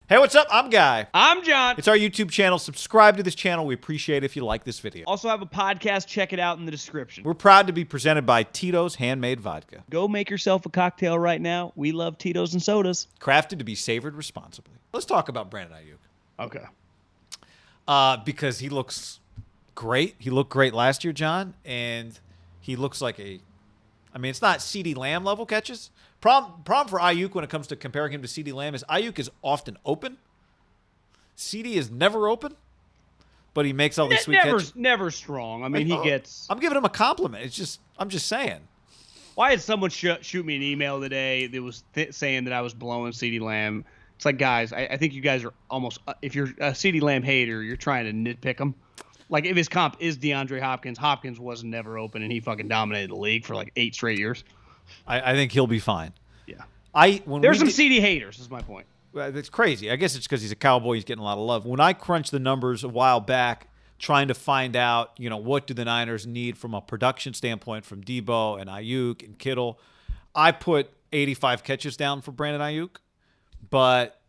Hey, what's up? I'm Guy. I'm John. It's our YouTube channel. Subscribe to this channel. We appreciate it if you like this video. Also have a podcast. Check it out in the description. We're proud to be presented by Tito's Handmade Vodka. Go make yourself a cocktail right now. We love Tito's and sodas. Crafted to be savored responsibly. Let's talk about Brandon Aiyuk. Okay. Because he looks great. He looked great last year, John. And he looks like it's not CeeDee Lamb level catches. Problem for Aiyuk when it comes to comparing him to CeeDee Lamb is Aiyuk is often open. CeeDee is never open, but he makes all these sweet catches. Never strong. I mean, he gets... I'm giving him a compliment. I'm just saying. Why had someone shoot me an email today that was saying that I was blowing CeeDee Lamb? It's like, guys, I think you guys are almost... if you're a CeeDee Lamb hater, you're trying to nitpick him. Like, if his comp is DeAndre Hopkins, Hopkins was never open, and he fucking dominated the league for like 8 straight years. I think he'll be fine. Yeah. There's some CeeDee haters, is my point. It's crazy. I guess it's because he's a Cowboy. He's getting a lot of love. When I crunched the numbers a while back, trying to find out, what do the Niners need from a production standpoint from Debo and Aiyuk and Kittle, I put 85 catches down for Brandon Aiyuk, but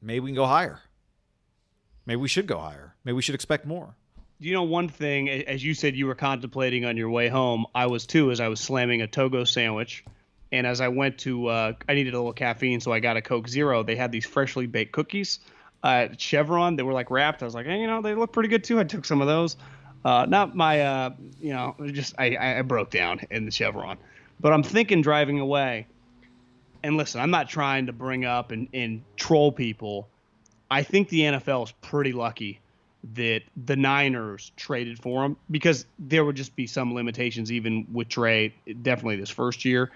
maybe we can go higher. Maybe we should go higher. Maybe we should expect more. One thing, as you said you were contemplating on your way home, I was too, as I was slamming a Togo sandwich. And as I went to, I needed a little caffeine, so I got a Coke Zero. They had these freshly baked cookies at Chevron. They were like wrapped. I was like, hey, they look pretty good too. I took some of those. Not my, I broke down in the Chevron. But I'm thinking driving away. And listen, I'm not trying to bring up and troll people. I think the NFL is pretty lucky that the Niners traded for him, because there would just be some limitations even with Trey, definitely this first year.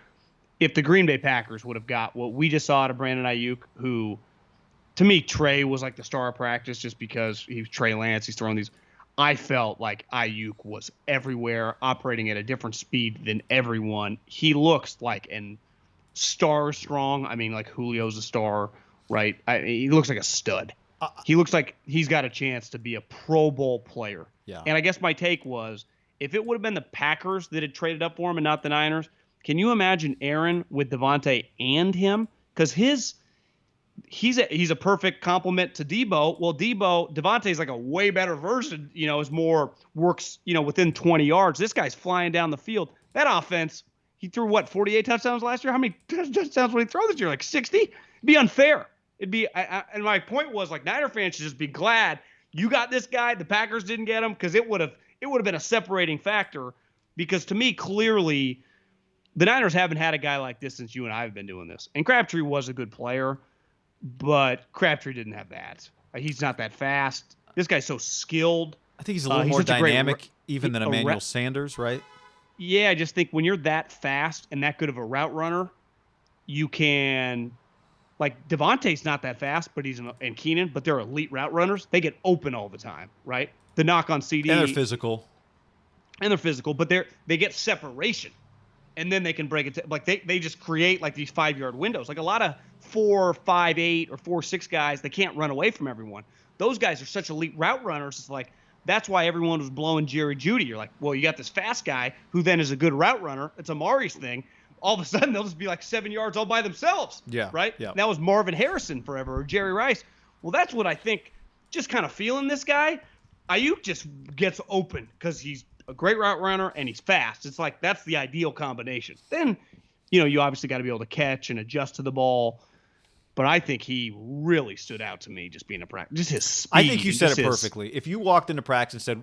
If the Green Bay Packers would have got what we just saw to Brandon Aiyuk, who, to me, Trey was like the star of practice just because he's Trey Lance, he's throwing these. I felt like Aiyuk was everywhere, operating at a different speed than everyone. He looks like an star strong. I mean, like Julio's a star, right? He looks like a stud. He looks like he's got a chance to be a Pro Bowl player. Yeah. And I guess my take was, if it would have been the Packers that had traded up for him and not the Niners, can you imagine Aaron with Devontae and him? Because he's a perfect complement to Debo. Well, Devontae's like a way better version, is more works, within 20 yards. This guy's flying down the field. That offense, he threw 48 touchdowns last year? How many touchdowns would he throw this year? Like 60? It'd be unfair. It'd be, and my point was, like, Niner fans should just be glad you got this guy. The Packers didn't get him, because it would have been a separating factor. Because to me, clearly, the Niners haven't had a guy like this since you and I have been doing this. And Crabtree was a good player, but Crabtree didn't have that. He's not that fast. This guy's so skilled. I think he's a little more dynamic even than Emmanuel Sanders, right? Yeah, I just think when you're that fast and that good of a route runner, you can... Like, Devontae's not that fast, and Keenan, but they're elite route runners. They get open all the time, right? The knock on CD. And they're physical. But they get separation. And then they can break it. Like, they just create, like, these 5-yard windows. Like, a lot of 4-5-8 or 4-6 guys, they can't run away from everyone. Those guys are such elite route runners. It's like, that's why everyone was blowing Jerry Jeudy. You're like, well, you got this fast guy who then is a good route runner. It's Amari's thing. All of a sudden, they'll just be like 7 yards all by themselves. Yeah. Right? Yeah. That was Marvin Harrison forever, or Jerry Rice. Well, that's what I think, just kind of feeling this guy. Aiyuk just gets open because he's a great route runner and he's fast. It's like, that's the ideal combination. Then, you obviously got to be able to catch and adjust to the ball. But I think he really stood out to me just being a practice. Just his speed. I think you said it perfectly. If you walked into practice and said,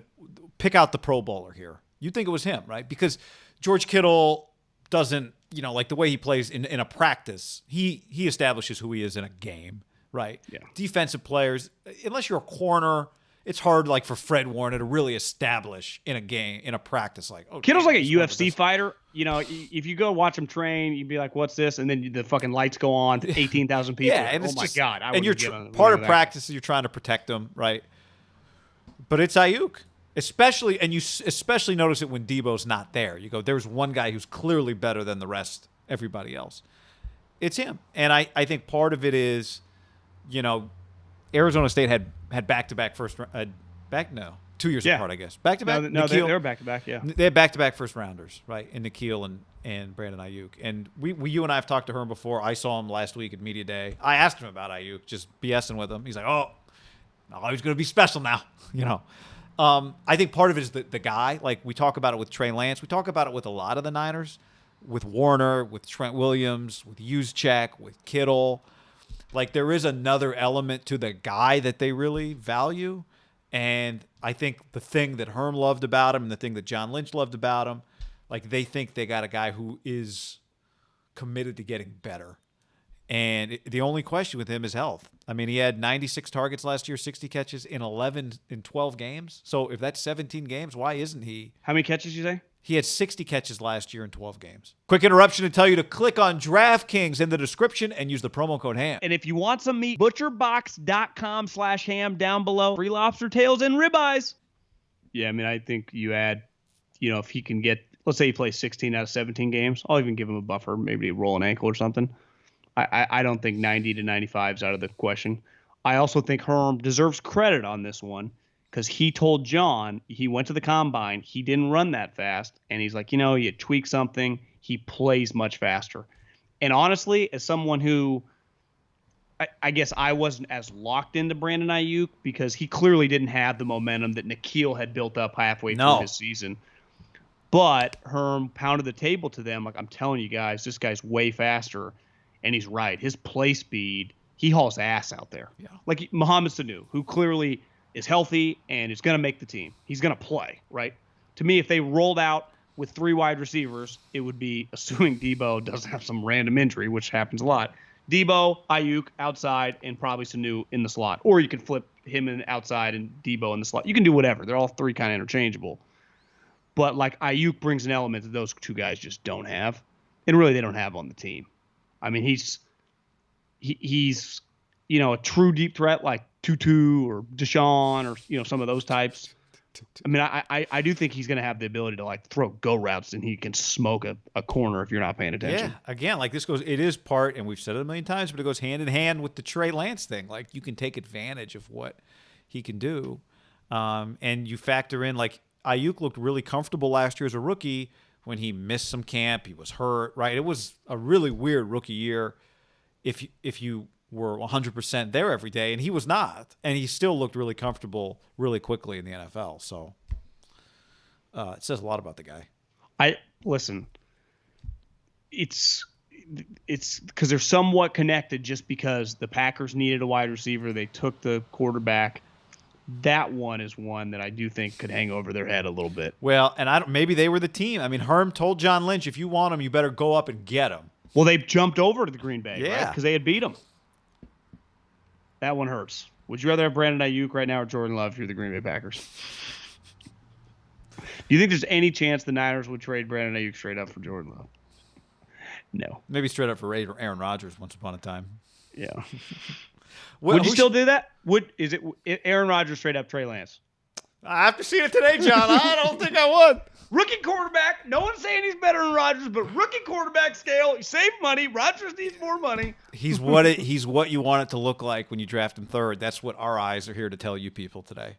pick out the Pro Bowler here, you'd think it was him, right? Because George Kittle doesn't, like the way he plays in a practice, he establishes who he is in a game, right? Yeah. Defensive players, unless you're a corner, it's hard, like, for Fred Warner to really establish in a game, in a practice. Like, oh, Kittle's like a UFC fighter. If you go watch him train, you'd be like, "What's this?" And then the fucking lights go on, 18,000 people. Yeah, and oh my god! And you're part of practice. You're trying to protect them, right? But it's Aiyuk. Especially, and you especially notice it when Debo's not there. You go, there's one guy who's clearly better than the rest, everybody else. It's him. And I think part of it is, Arizona State had back-to-back 2 years Yeah. apart, I guess. Back to back. No, they're back to back. Yeah. They had back-to-back first rounders, right? In Nikhil and Brandon Aiyuk. And you and I have talked to Herm before. I saw him last week at media day. I asked him about Aiyuk, just BSing with him. He's like, "Oh, he's going to be special now," you know. I think part of it is the guy. Like we talk about it with Trey Lance. We talk about it with a lot of the Niners, with Warner, with Trent Williams, with Juszczyk, with Kittle. Like there is another element to the guy that they really value. And I think the thing that Herm loved about him and the thing that John Lynch loved about him, like they think they got a guy who is committed to getting better. And the only question with him is health. I mean, he had 96 targets last year, 60 catches in 12 games. So if that's 17 games, why isn't he? How many catches you say? He had 60 catches last year in 12 games. Quick interruption to tell you to click on DraftKings in the description and use the promo code HAM. And if you want some meat, butcherbox.com/ham down below. Free lobster tails and ribeyes. Yeah, I mean, I think you add, if he can get, let's say he plays 16 out of 17 games, I'll even give him a buffer, maybe roll an ankle or something. I don't think 90 to 95 is out of the question. I also think Herm deserves credit on this one because he told John, he went to the combine, he didn't run that fast, and he's like, you tweak something, he plays much faster. And honestly, as someone who, I guess I wasn't as locked into Brandon Aiyuk because he clearly didn't have the momentum that Nikhil had built up halfway through his season. But Herm pounded the table to them, like, I'm telling you guys, this guy's way faster. And he's right. His play speed, he hauls ass out there. Yeah. Like Mohamed Sanu, who clearly is healthy and is going to make the team. He's going to play, right? To me, if they rolled out with 3 wide receivers, it would be, assuming Debo doesn't have some random injury, which happens a lot, Debo, Aiyuk outside, and probably Sanu in the slot. Or you can flip him in outside and Debo in the slot. You can do whatever. They're all 3 kind of interchangeable. But like Aiyuk brings an element that those 2 guys just don't have. And really they don't have on the team. I mean, he's a true deep threat like Tutu or Deshaun or some of those types. I mean, I do think he's going to have the ability to like throw go routes and he can smoke a corner if you're not paying attention. Yeah, again, like it is part, and we've said it a million times, but it goes hand in hand with the Trey Lance thing. Like you can take advantage of what he can do, and you factor in like Aiyuk looked really comfortable last year as a rookie. When he missed some camp, he was hurt, right? It was a really weird rookie year if you were 100% there every day, and he was not. And he still looked really comfortable really quickly in the NFL. So it says a lot about the guy. Listen, it's because they're somewhat connected just because the Packers needed a wide receiver. They took the quarterback. That one is one that I do think could hang over their head a little bit. Well, and maybe they were the team. I mean, Herm told John Lynch, if you want him, you better go up and get him. Well, they jumped over to the Green Bay, yeah, right? Because they had beat them. That one hurts. Would you rather have Brandon Aiyuk right now or Jordan Love if you're the Green Bay Packers? Do you think there's any chance the Niners would trade Brandon Aiyuk straight up for Jordan Love? No. Maybe straight up for Aaron Rodgers once upon a time. Yeah. Would you still do that? Is it Aaron Rodgers straight up Trey Lance? I have to see it today, John. I don't think I would. Rookie quarterback. No one's saying he's better than Rodgers, but rookie quarterback scale. You save money. Rodgers needs more money. He's what you want it to look like when you draft him 3rd. That's what our eyes are here to tell you people today.